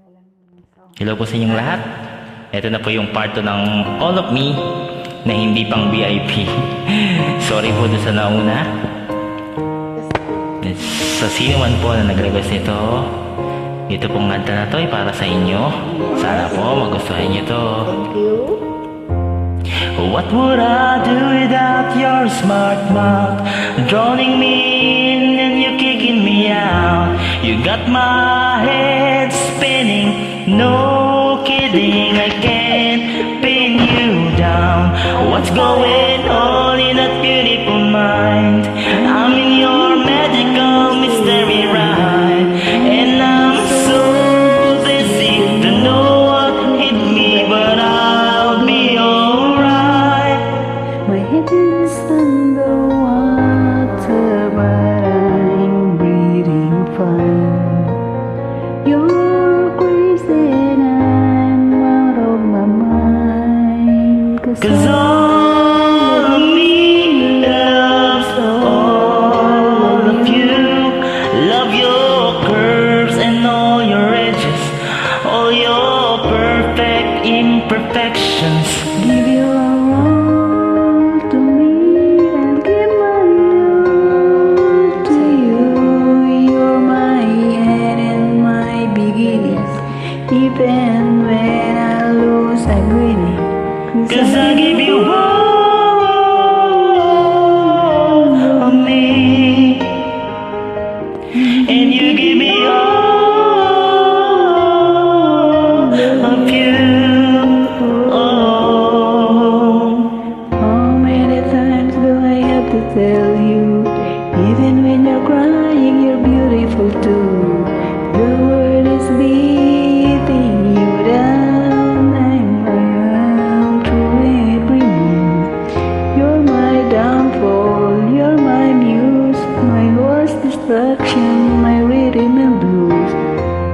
Hello po sa inyong lahat. Ito na po yung part 2 ng All of Me na hindi pang VIP. Sorry po doon sa nauna. Sa sino man po na nag-request nito, ito pong kanta na to ay para sa inyo. Sana po magustuhan nyo to. Thank you. What would I do without your smart mouth, drowning me in and you kicking me out? You got my head spinning, no kidding, I can't pin you down. What's going on in that beautiful mind? I'm in your magical mystery ride, and I'm so dizzy to know what hit me, but I'll be alright. My head is under water, but I'm breathing fine. You're crazy and I'm out of my mind. 'Cause all of me loves all of you. Love your curves and all your edges, all your perfect imperfections. Give your all to me and give my all to you. You're my end and my beginnings. Even when I lose, I'm winning. 'Cause I give you all of me, and you give me all of you. Oh, How many times do I have to tell you? Even when you're crying, you're beautiful too. The world is beating you down. I'm around to everyone. You're my downfall, you're my muse, my worst distraction, my rhythm and blues.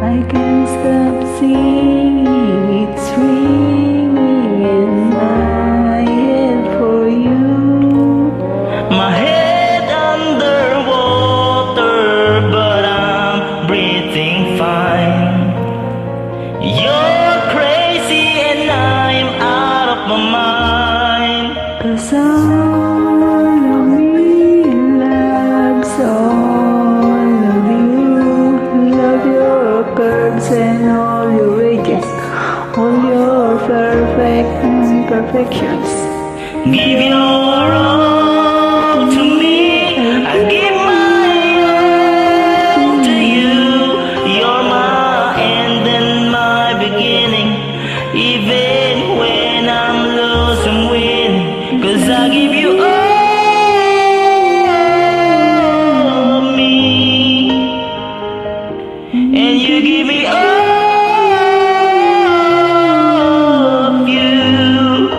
I can't stop singing, it's ringing in my head for you. my head underwater, but I'm breathing fine. You're crazy and I'm out of my mind. 'Cause all of me loves all of you. Love your curves and all your edges, all your perfect imperfections. Give your all to me, I give my all to you. You're my end and my beginning, even when I'm lost and winning. 'Cause I give you all of me, and you give me all of you.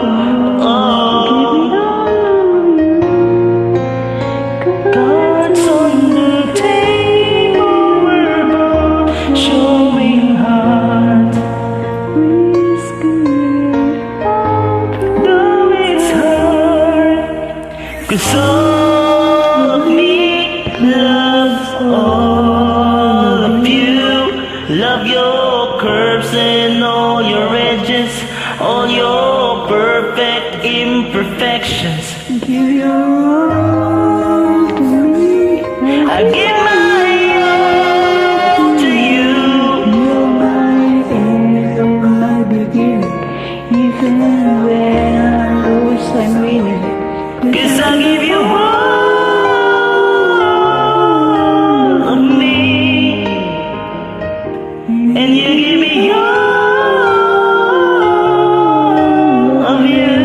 Oh, cards on the table, we're both showing heart. Though it's hard, 'cause all of me loves all of you. Love your curves and all your edges, all your perfect imperfections. Give your all to me. I give my all to you. You're my end and my beginning. Even when I lose, I'm winning. 'Cause I give you all of me, and you give me all of you.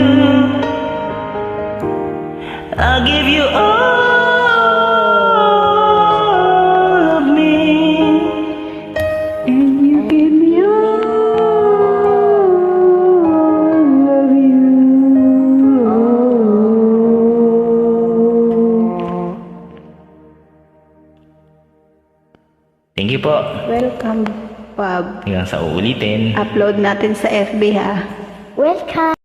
I give you all of me. And you give me all of you. Thank you po. Welcome, Pab. Hanggang sa uulitin. Upload natin sa FB ha. Welcome.